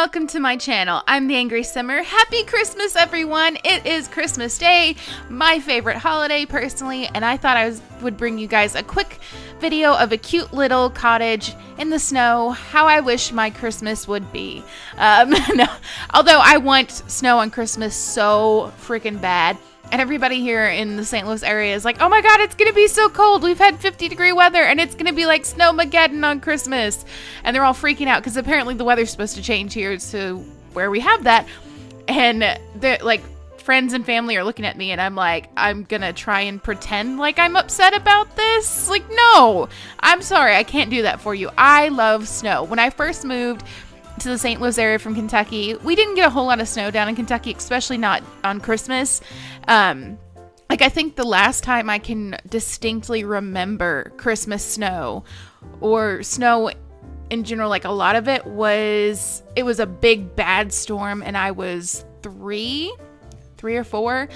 welcome to my channel. I'm the Angry Simmer. Happy Christmas, everyone! It is Christmas Day, my favorite holiday personally, and I thought I would bring you guys a quick video of a cute little cottage in the snow, how I wish my Christmas would be. No, although I want snow on Christmas so freaking bad. And everybody here in the St. Louis area is like, oh my god, it's going to be so cold. We've had 50-degree weather and it's going to be like Snowmageddon on Christmas. And they're all freaking out because apparently the weather's supposed to change here to where we have that. And they're like, friends and family are looking at me and I'm like, I'm going to try and pretend like I'm upset about this. Like, no, I'm sorry. I can't do that for you. I love snow. When I first moved to the St. Louis area from Kentucky, we didn't get a whole lot of snow down in Kentucky, especially not on Christmas. I think the last time I can distinctly remember Christmas snow or snow in general, like a lot of it was a big bad storm and I was three or four,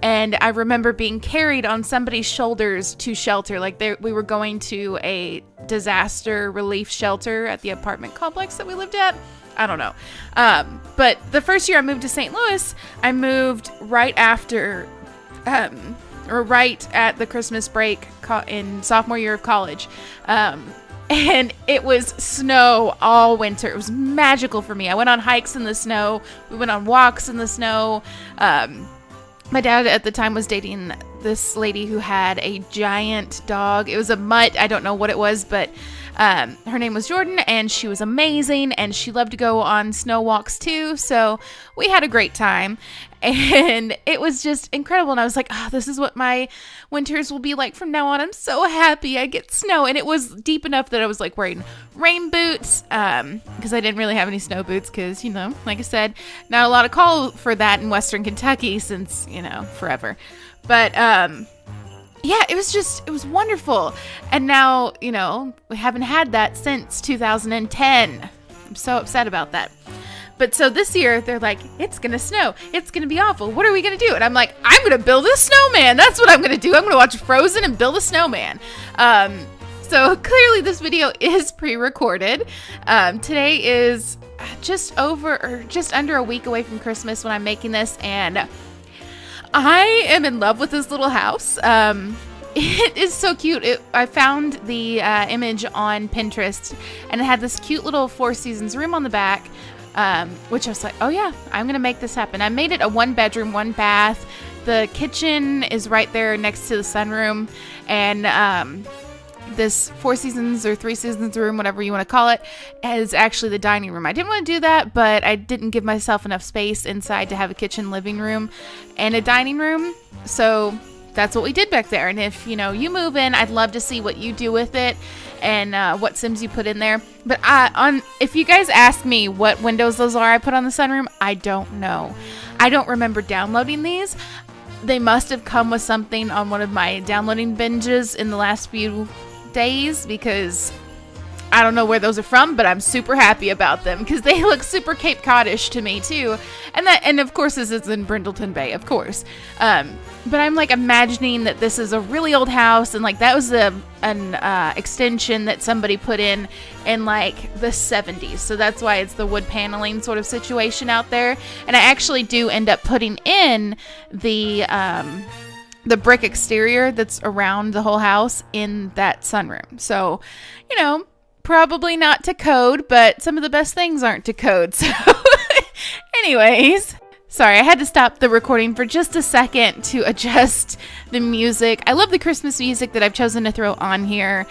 and I remember being carried on somebody's shoulders to shelter. Like we were going to a disaster relief shelter at the apartment complex that we lived at. I don't know. But the first year I moved to St. Louis, I moved right after, or right at the Christmas break in sophomore year of college. And it was snow all winter. It was magical for me. I went on hikes in the snow. We went on walks in the snow. My dad at the time was dating this lady who had a giant dog. It was a mutt. I don't know what it was, but her name was Jordan, and she was amazing, and she loved to go on snow walks too. So we had a great time, and it was just incredible. And I was like, oh, this is what my winters will be like from now on. I'm so happy I get snow. And it was deep enough that I was like wearing rain boots, because I didn't really have any snow boots because, you know, like I said, not a lot of call for that in Western Kentucky since, you know, forever. But yeah, it was wonderful. And now, you know, we haven't had that since 2010. I'm so upset about that. But so this year, they're like, it's going to snow. It's going to be awful. What are we going to do? And I'm like, I'm going to build a snowman. That's what I'm going to do. I'm going to watch Frozen and build a snowman. So clearly this video is pre-recorded. Today is just under a week away from Christmas when I'm making this. And I am in love with this little house. It is so cute. I found the image on Pinterest, and it had this cute little Four Seasons room on the back, which I was like, oh yeah, I'm going to make this happen. I made it a 1-bedroom, 1-bath. The kitchen is right there next to the sunroom, and this Four Seasons or Three Seasons room, whatever you want to call it, is actually the dining room. I didn't want to do that, but I didn't give myself enough space inside to have a kitchen, living room, and a dining room. So that's what we did back there. And if, you know, you move in, I'd love to see what you do with it and what Sims you put in there. But if you guys ask me what windows those are I put on the sunroom, I don't know. I don't remember downloading these. They must have come with something on one of my downloading binges in the last few days, because I don't know where those are from, but I'm super happy about them because they look super Cape Cod-ish to me too. And of course this is in Brindleton Bay, of course. But I'm like imagining that this is a really old house, and like that was an extension that somebody put in like the 70s. So that's why it's the wood paneling sort of situation out there. And I actually do end up putting in the brick exterior that's around the whole house in that sunroom. So, you know, probably not to code, but some of the best things aren't to code. So anyways, sorry, I had to stop the recording for just a second to adjust the music. I love the Christmas music that I've chosen to throw on here.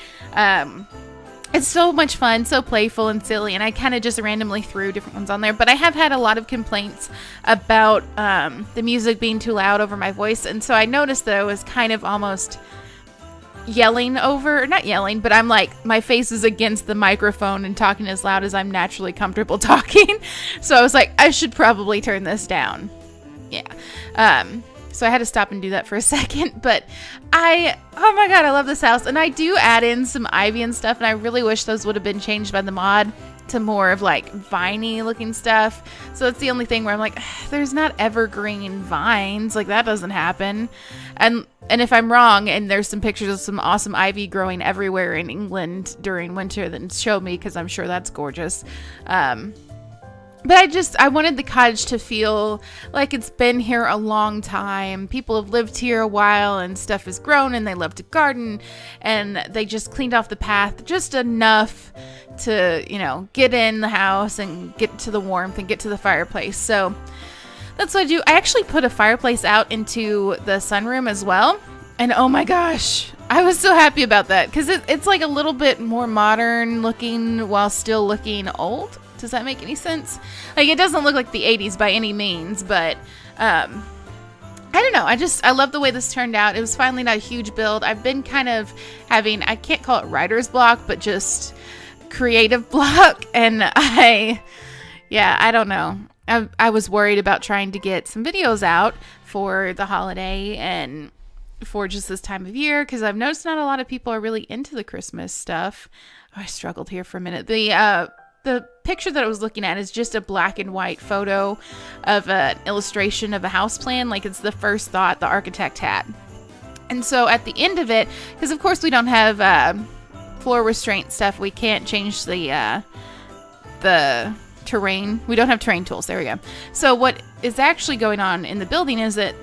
It's so much fun, so playful and silly, and I kind of just randomly threw different ones on there. But I have had a lot of complaints about the music being too loud over my voice, and so I noticed that I was kind of almost yelling over, not yelling, but I'm like, my face is against the microphone and talking as loud as I'm naturally comfortable talking. So I was like, I should probably turn this down. Yeah. So I had to stop and do that for a second, but oh my god, I love this house. And I do add in some ivy and stuff, and I really wish those would have been changed by the mod to more of like viney looking stuff. So it's the only thing where I'm like, there's not evergreen vines, like that doesn't happen. And if I'm wrong and there's some pictures of some awesome ivy growing everywhere in England during winter, then show me, because I'm sure that's gorgeous. But I wanted the cottage to feel like it's been here a long time. People have lived here a while and stuff has grown and they love to garden and they just cleaned off the path just enough to, get in the house and get to the warmth and get to the fireplace. So that's what I do. I actually put a fireplace out into the sunroom as well. And oh my gosh, I was so happy about that because it's like a little bit more modern looking while still looking old. Does that make any sense? Like, it doesn't look like the 80s by any means, but I don't know. I love the way this turned out. It was finally not a huge build. I've been kind of having, I can't call it writer's block, but just creative block. And I don't know. I was worried about trying to get some videos out for the holiday and for just this time of year, because I've noticed not a lot of people are really into the Christmas stuff. Oh, I struggled here for a minute. The picture that I was looking at is just a black and white photo of an illustration of a house plan. Like, it's the first thought the architect had. And so at the end of it, because of course we don't have floor restraint stuff, we can't change the terrain. We don't have terrain tools. There we go. So what is actually going on in the building is that,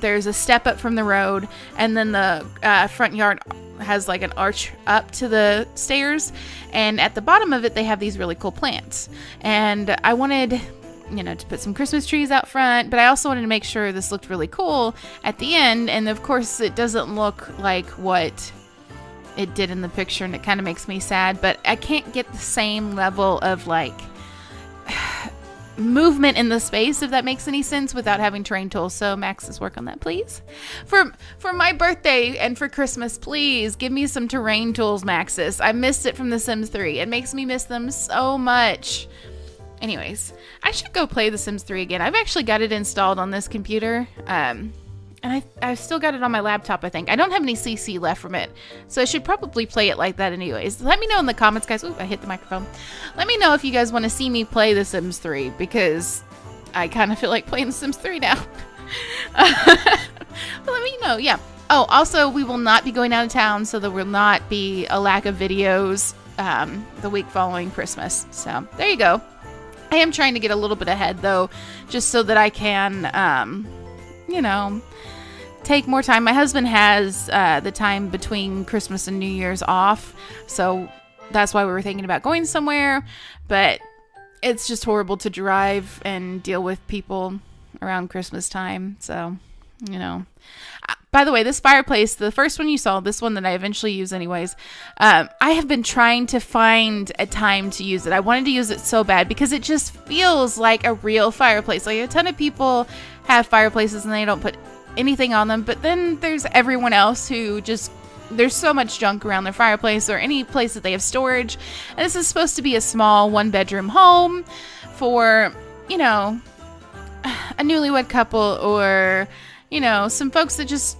there's a step up from the road, and then the front yard has like an arch up to the stairs, and at the bottom of it they have these really cool plants. And I wanted to put some Christmas trees out front, but I also wanted to make sure this looked really cool at the end. And of course it doesn't look like what it did in the picture, and it kind of makes me sad, but I can't get the same level of like movement in the space, if that makes any sense, without having terrain tools. So Max's, work on that, please. For my birthday and for Christmas, please give me some terrain tools, Maxis. I missed it from The Sims 3. It makes me miss them so much. Anyways, I should go play The Sims 3 again. I've actually got it installed on this computer. And I've still got it on my laptop, I think. I don't have any CC left from it, so I should probably play it like that anyways. Let me know in the comments, guys. Ooh, I hit the microphone. Let me know if you guys want to see me play The Sims 3, because I kind of feel like playing The Sims 3 now. But let me know, yeah. Oh, also, we will not be going out of town, so there will not be a lack of videos the week following Christmas. So there you go. I am trying to get a little bit ahead, though, just so that I can, take more time. My husband has the time between Christmas and New Year's off, so that's why we were thinking about going somewhere, but it's just horrible to drive and deal with people around Christmas time. So, by the way, this fireplace, the first one you saw, this one that I eventually use anyways, I have been trying to find a time to use it. I wanted to use it so bad because it just feels like a real fireplace. Like, a ton of people have fireplaces and they don't put anything on them, but then there's everyone else who just, there's so much junk around their fireplace or any place that they have storage. And this is supposed to be a small 1-bedroom home for, a newlywed couple, or, some folks that just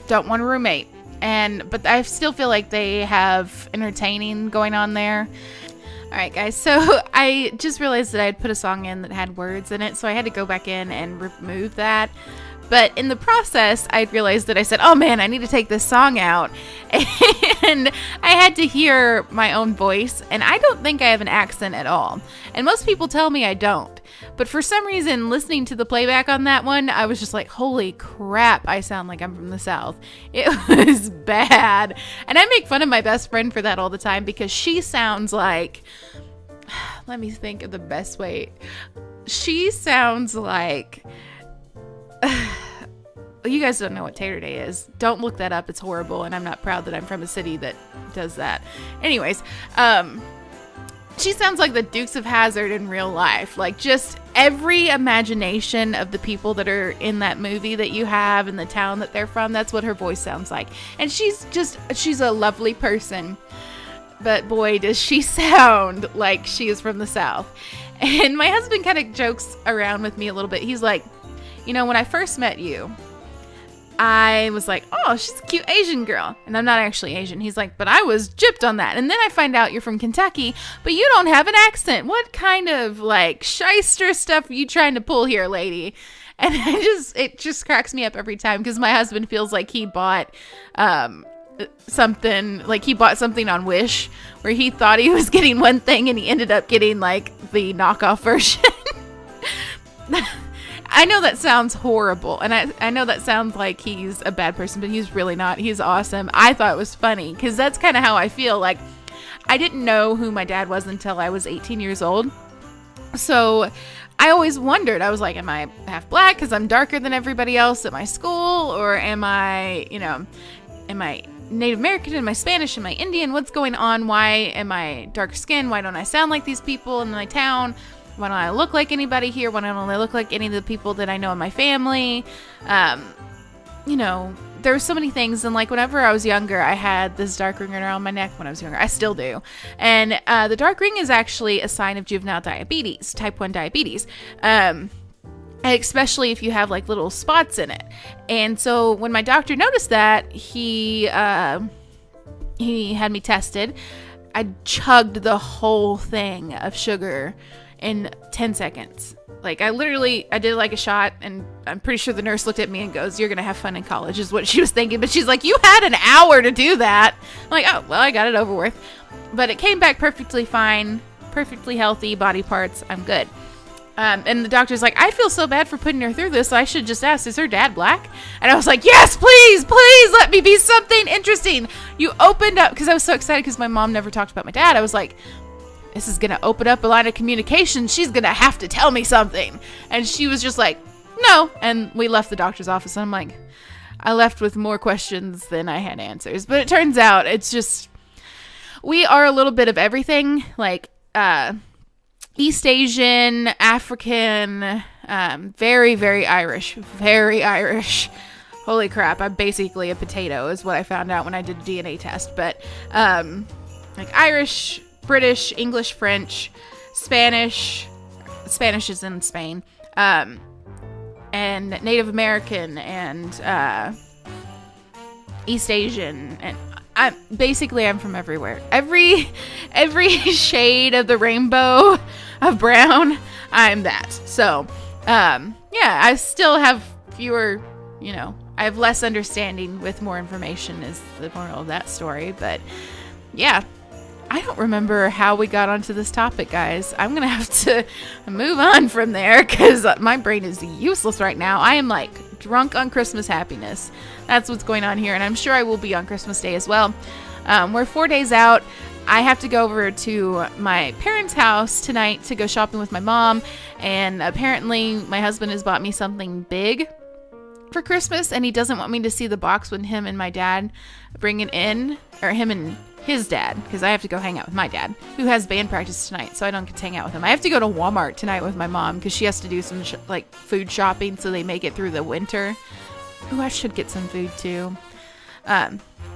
don't want a roommate. But I still feel like they have entertaining going on there. All right, guys, so I just realized that I had put a song in that had words in it, so I had to go back in and remove that. But in the process, I realized that I said, oh man, I need to take this song out. And I had to hear my own voice, and I don't think I have an accent at all. And most people tell me I don't. But for some reason, listening to the playback on that one, I was just like, holy crap, I sound like I'm from the South. It was bad. And I make fun of my best friend for that all the time, because she sounds like, let me think of the best way. She sounds like, you guys don't know what Tater Day is. Don't look that up. It's horrible, and I'm not proud that I'm from a city that does that. Anyways, she sounds like the Dukes of Hazzard in real life. Like, just every imagination of the people that are in that movie that you have in the town that they're from, that's what her voice sounds like. And she's a lovely person. But boy, does she sound like she is from the South. And my husband kind of jokes around with me a little bit. He's like, when I first met you, I was like, oh, she's a cute Asian girl. And I'm not actually Asian. He's like, but I was gypped on that. And then I find out you're from Kentucky, but you don't have an accent. What kind of shyster stuff are you trying to pull here, lady? And it just cracks me up every time, because my husband feels like he bought something on Wish, where he thought he was getting one thing and he ended up getting the knockoff version. I know that sounds horrible, and I know that sounds like he's a bad person, but he's really not. He's awesome. I thought it was funny because that's kind of how I feel. Like, I didn't know who my dad was until I was 18 years old. So I always wondered, I was like, am I half black because I'm darker than everybody else at my school? Or am I Native American? Am I Spanish? Am I Indian? What's going on? Why am I darker skinned? Why don't I sound like these people in my town? Why don't I look like anybody here? Why don't I look like any of the people that I know in my family? There were so many things. And like whenever I was younger, I had this dark ring around my neck when I was younger. I still do. And the dark ring is actually a sign of juvenile diabetes, type 1 diabetes. Especially if you have like little spots in it. And so when my doctor noticed that, he had me tested. I chugged the whole thing of sugar in 10 seconds. Like I did like a shot, and I'm pretty sure the nurse looked at me and goes, "You're going to have fun in college," is what she was thinking. But she's like, "You had an hour to do that." I'm like, "Oh, well, I got it over with." But it came back perfectly fine, perfectly healthy body parts. I'm good. And the doctor's like, "I feel so bad for putting her through this. So I should just ask, is her dad black?" And I was like, "Yes, please let me be something interesting." You opened up, because I was so excited because my mom never talked about my dad. I was like, this is going to open up a line of communication. She's going to have to tell me something. And she was just like, "No." And we left the doctor's office. And I'm like, I left with more questions than I had answers. But it turns out it's just, we are a little bit of everything. Like, East Asian, African, very, very Irish. Very Irish. Holy crap, I'm basically a potato is what I found out when I did a DNA test. But, like Irish, British, English, French, Spanish is in Spain, and Native American, and East Asian, and I'm from everywhere. Every shade of the rainbow of brown, I'm that. So, I still have fewer, I have less understanding with more information is the moral of that story. But yeah, I don't remember how we got onto this topic, guys. I'm going to have to move on from there because my brain is useless right now. I am like drunk on Christmas happiness. That's what's going on here. And I'm sure I will be on Christmas Day as well. We're 4 days out. I have to go over to my parents' house tonight to go shopping with my mom. And apparently my husband has bought me something big for Christmas. And he doesn't want me to see the box when him and my dad bring it in, or him and his dad, because I have to go hang out with my dad, who has band practice tonight, so I don't get to hang out with him. I have to go to Walmart tonight with my mom because she has to do some food shopping so they make it through the winter. Ooh, I should get some food too.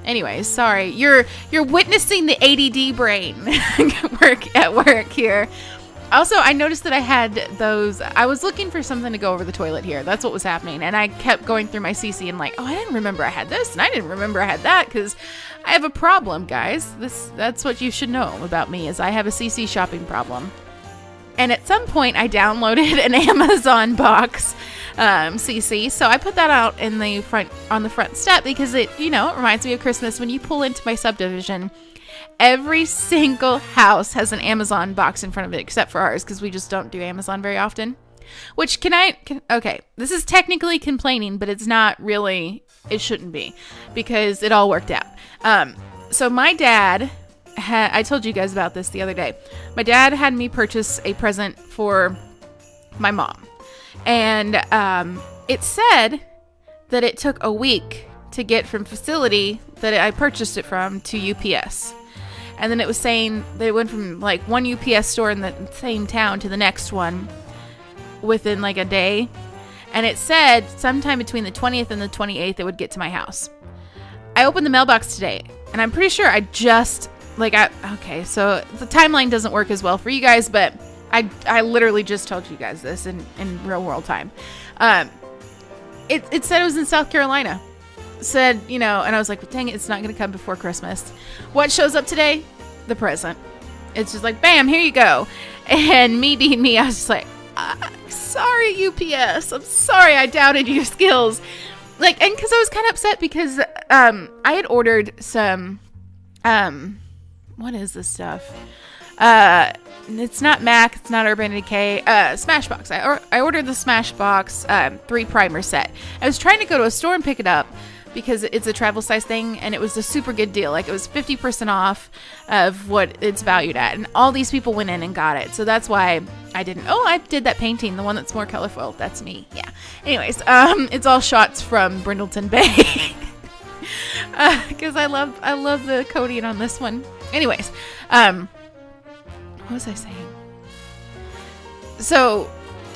Anyways, sorry, you're witnessing the ADD brain at work here. Also, I noticed that I had those. I was looking for something to go over the toilet here. That's what was happening. And I kept going through my CC and like, oh, I didn't remember I had this. And I didn't remember I had that because I have a problem, guys. That's what you should know about me is I have a CC shopping problem. And at some point, I downloaded an Amazon box CC. So I put that out on the front step because it reminds me of Christmas. When you pull into my subdivision, every single house has an Amazon box in front of it, except for ours, because we just don't do Amazon very often. Which okay, this is technically complaining, but it's not really, it shouldn't be, because it all worked out. So my dad, I told you guys about this the other day. My dad had me purchase a present for my mom. And it said that it took a week to get from facility that I purchased it from to UPS. And then it was saying that it went from like one UPS store in the same town to the next one within like a day. And it said sometime between the 20th and the 28th it would get to my house. I opened the mailbox today and I'm pretty sure I just okay, so the timeline doesn't work as well for you guys, but I literally just told you guys this in real world time. It said it was in South Carolina. Said, and I was like, dang it, it's not going to come before Christmas. What shows up today? The present. It's just like, bam, here you go. And me being me, I was just like, sorry, UPS. I'm sorry I doubted your skills. And because I was kind of upset because I had ordered some, what is this stuff? It's not Mac, it's not Urban Decay, Smashbox. I ordered the Smashbox 3 primer set. I was trying to go to a store and pick it up because it's a travel size thing, and it was a super good deal. Like, it was 50% off of what it's valued at, and all these people went in and got it. So that's why I didn't. Oh, I did that painting, the one that's more colorful. That's me. Yeah. Anyways, it's all shots from Brindleton Bay. Because I love the coating on this one. Anyways, what was I saying? So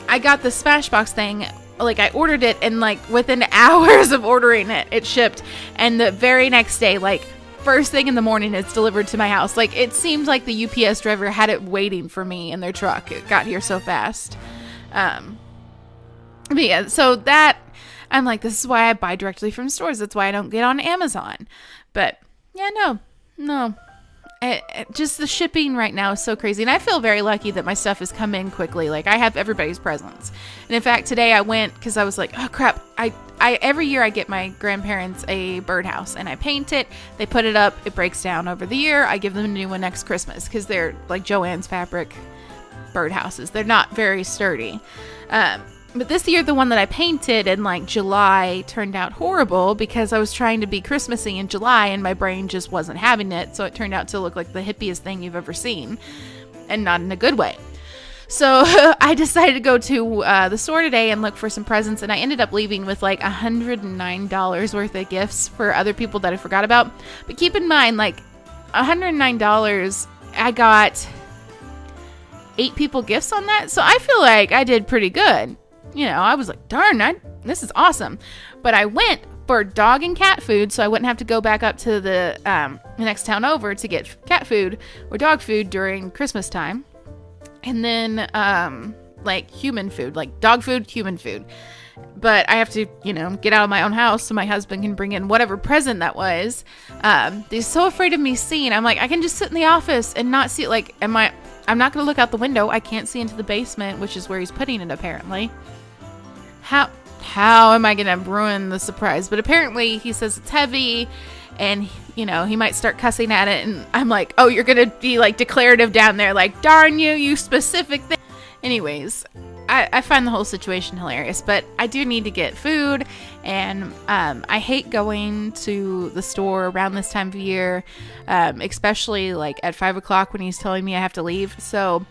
I got the Smashbox thing. Like, I ordered it, and like within hours of ordering it, it shipped. And the very next day, like first thing in the morning, it's delivered to my house. Like, it seems like the UPS driver had it waiting for me in their truck. It got here so fast. But yeah, so that, I'm like, this is why I buy directly from stores. That's why I don't get on Amazon. But yeah, no. Just the shipping right now is so crazy. And I feel very lucky that my stuff has come in quickly. Like, I have everybody's presents. And in fact, today I went because I was like, oh crap. I every year I get my grandparents a birdhouse and I paint it. They put it up. It breaks down over the year. I give them a new one next Christmas because they're like Joann's fabric birdhouses. They're not very sturdy. But this year, the one that I painted in like July turned out horrible because I was trying to be Christmassy in July and my brain just wasn't having it. So it turned out to look like the hippiest thing you've ever seen, and not in a good way. So I decided to go to the store today and look for some presents, and I ended up leaving with like $109 worth of gifts for other people that I forgot about. But keep in mind, like $109, I got 8 people gifts on that. So I feel like I did pretty good. You know, I was like, darn, this is awesome. But I went for dog and cat food, so I wouldn't have to go back up to the next town over to get cat food or dog food during Christmas time. And then, like, human food, like dog food, human food. But I have to, you know, get out of my own house so my husband can bring in whatever present that was. He's so afraid of me seeing. I'm like, I can just sit in the office and not see it. Like, I'm not going to look out the window. I can't see into the basement, which is where he's putting it, apparently. How am I going to ruin the surprise? But apparently he says it's heavy and, you know, he might start cussing at it. And I'm like, oh, you're going to be like declarative down there. Like, darn you, you specific thing. Anyways, I find the whole situation hilarious, but I do need to get food. And I hate going to the store around this time of year, especially like at 5 o'clock when he's telling me I have to leave. So,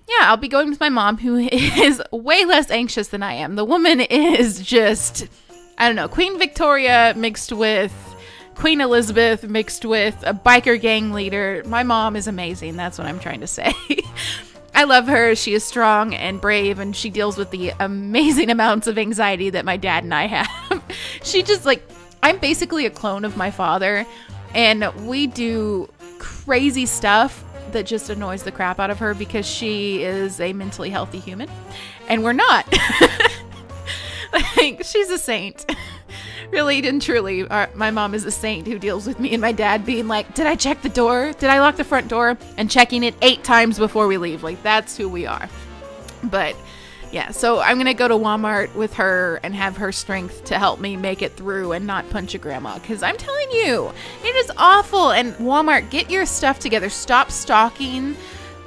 yeah, I'll be going with my mom, who is way less anxious than I am. The woman is just, I don't know, Queen Victoria mixed with Queen Elizabeth mixed with a biker gang leader. My mom is amazing. That's what I'm trying to say. I love her. She is strong and brave, and she deals with the amazing amounts of anxiety that my dad and I have. She just, like, I'm basically a clone of my father, and we do crazy stuff that just annoys the crap out of her because she is a mentally healthy human and we're not. Like, she's a saint. Really and truly, my mom is a saint who deals with me and my dad being like, did I check the door? Did I lock the front door? And checking it 8 times before we leave. Like, that's who we are. But yeah, so I'm going to go to Walmart with her and have her strength to help me make it through and not punch a grandma. Because I'm telling you, it is awful. And Walmart, get your stuff together. Stop stocking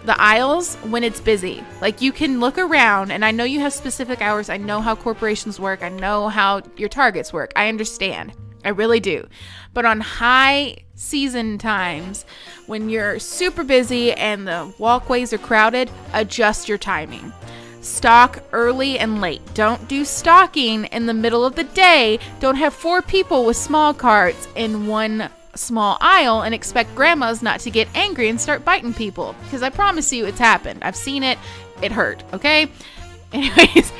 the aisles when it's busy. Like, you can look around, and I know you have specific hours. I know how corporations work. I know how your targets work. I understand. I really do. But on high season times, when you're super busy and the walkways are crowded, adjust your timing. Stock early and late. Don't do stocking in the middle of the day. Don't have 4 people with small carts in one small aisle and expect grandmas not to get angry and start biting people. Because I promise you, it's happened. I've seen it. It hurt. Okay? Anyways,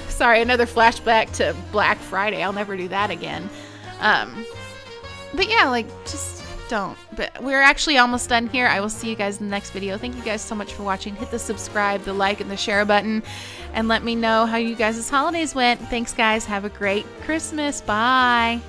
sorry, another flashback to Black Friday. I'll never do that again. But yeah, like, just don't. But we're actually almost done here. I will see you guys in the next video. Thank you guys so much for watching. Hit the subscribe, the like, and the share button, and let me know how you guys' holidays went. Thanks, guys. Have a great Christmas. Bye.